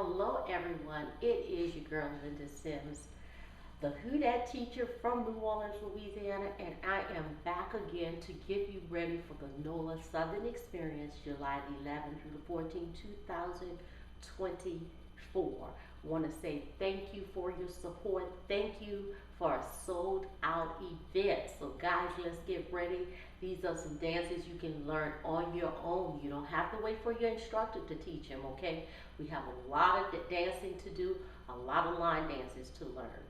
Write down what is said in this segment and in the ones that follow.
Hello everyone, it is your girl Linda Sims, the Who Dat teacher from New Orleans, Louisiana, and I am back again to get you ready for the NOLA Southern Experience, July 11th through the 14th, 2024. Want to say thank you for your support. Thank you for a sold out event. So guys, let's get ready. These are some dances you can learn on your own. You don't have to wait for your instructor to teach them, okay? We have a lot of dancing to do, a lot of line dances to learn.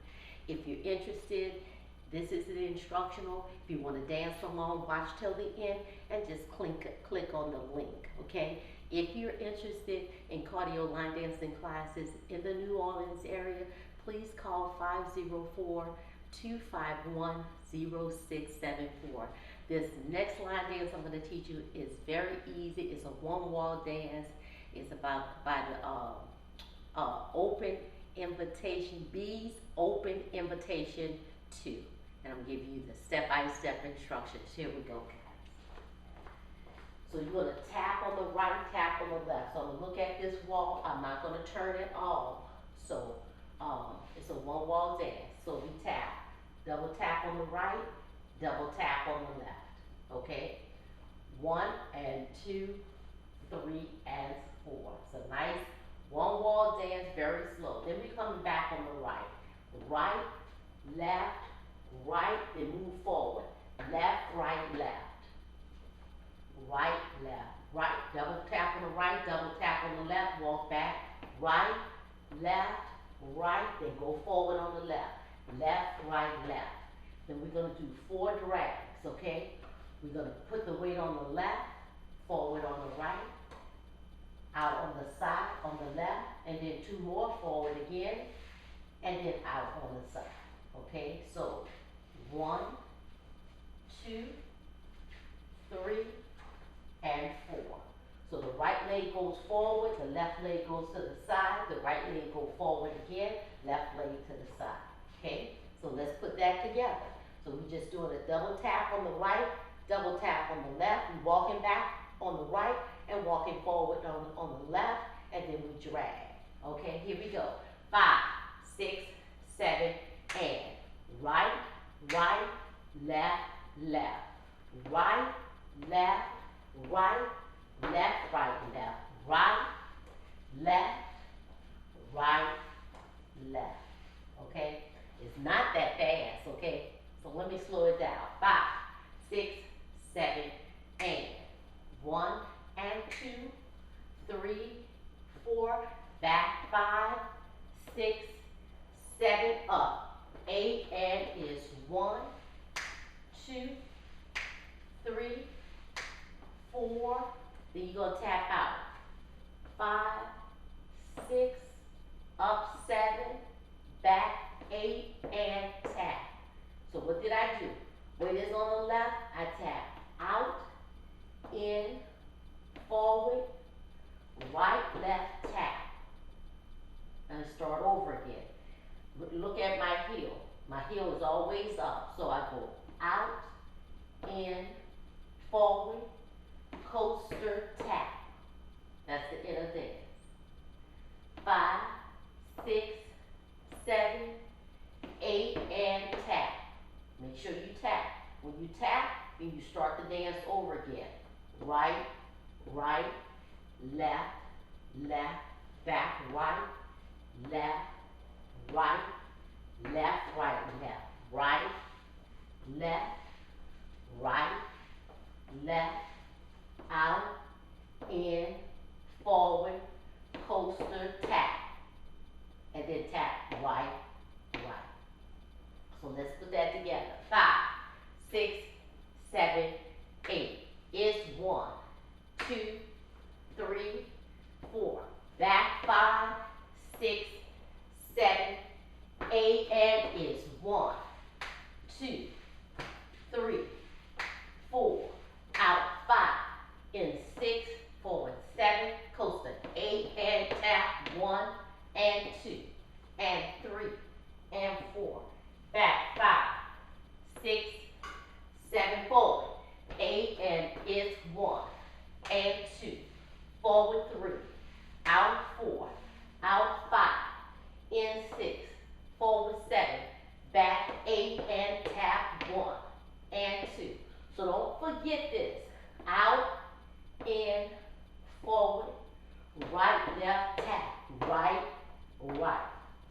If you're interested, this is the instructional. If you want to dance along, watch till the end and just click on the link, okay? If you're interested in cardio line dancing classes in the New Orleans area, please call 504-251-0674. This next line dance I'm going to teach you is very easy. It's a one-wall dance. It's by the open invitation, B's open invitation 2. And I'm giving you the step-by-step instructions. Here we go, guys. So you're going to tap on the right, tap on the left. So I'm going to look at this wall. I'm not going to turn it all. So it's a one-wall dance. So we tap. Double tap on the right, double tap on the left. Okay? 1 and 2, 3 and 4. It's a nice one-wall dance, very slow. Then we come back on the right. Right, left, right, then move forward. Left, right, left. Right, left, right. Double tap on the right, double tap on the left, walk back. Right, left, right, then go forward on the left. Left, right, left. Then we're going to do 4 drags, okay? We're going to put the weight on the left, forward on the right, out on the side on the left, and then 2 more forward again, and then out on the side, okay? So 1, 2, 3, and 4. So the right leg goes forward, the left leg goes to the side, the right leg goes forward again, left leg to the side, okay? So let's put that together. So we're just doing a double tap on the right, double tap on the left, we're walking back on the right, and walking forward on the left, and then we drag. Okay, here we go. 5, 6, 7, and right, right, left, left. Right, left, right, left, right, left. Right, left, right, left. Okay? It's not that fast, okay? So let me slow it down. 5, 6, 7, and 1 and 2, 3, 4, back 5, 6, 7, up. 8 and is 1, 2, 3, 4. Then you're going to tap out. 5, 6, up 7, back 8, and tap. So what did I do? Weight is on the left, I tap out, in, forward, right, left, tap. And start over again. Look at my heel. My heel is always up. So I go out, in, forward, coaster, tap. That's the inner dance. 5, 6, 7, 8, and tap. Make sure you tap. When you tap, then you start the dance over again. Right, right, left, left, back, right, left, right, left, right, left. Right, left, right, left, out, in, forward, coaster, tap. And then tap right, right. So let's put that together. 5, 6, 7, 8. It's 1, 2, 3, 4. Back 5, 6, 7, 8, and it's 1, 2, 3, 4. Out 5, in 6, forward 7, coaster 8, and tap 1 and 2, and 3, and 4. Back 5, 6, 7, forward, 8, and it's 1 and 2. Forward right, left, tap, right, right.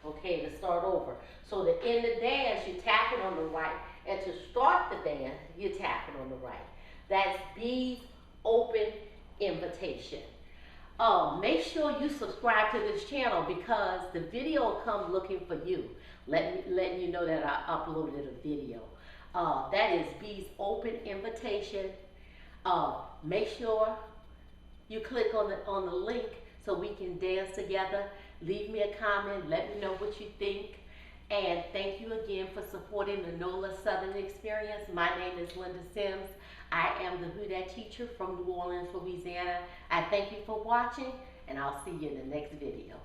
Okay, to start over. So to end the dance, you're tapping on the right, and to start the dance, you're tapping on the right. That's B's open invitation. Make sure you subscribe to this channel because the video comes looking for you, letting you know that I uploaded a video. That is B's open invitation. Make sure you click on the link so we can dance together. Leave me a comment, let me know what you think. And thank you again for supporting the NOLA Southern Experience. My name is Linda Sims. I am the BURNETTE teacher from New Orleans, Louisiana. I thank you for watching, and I'll see you in the next video.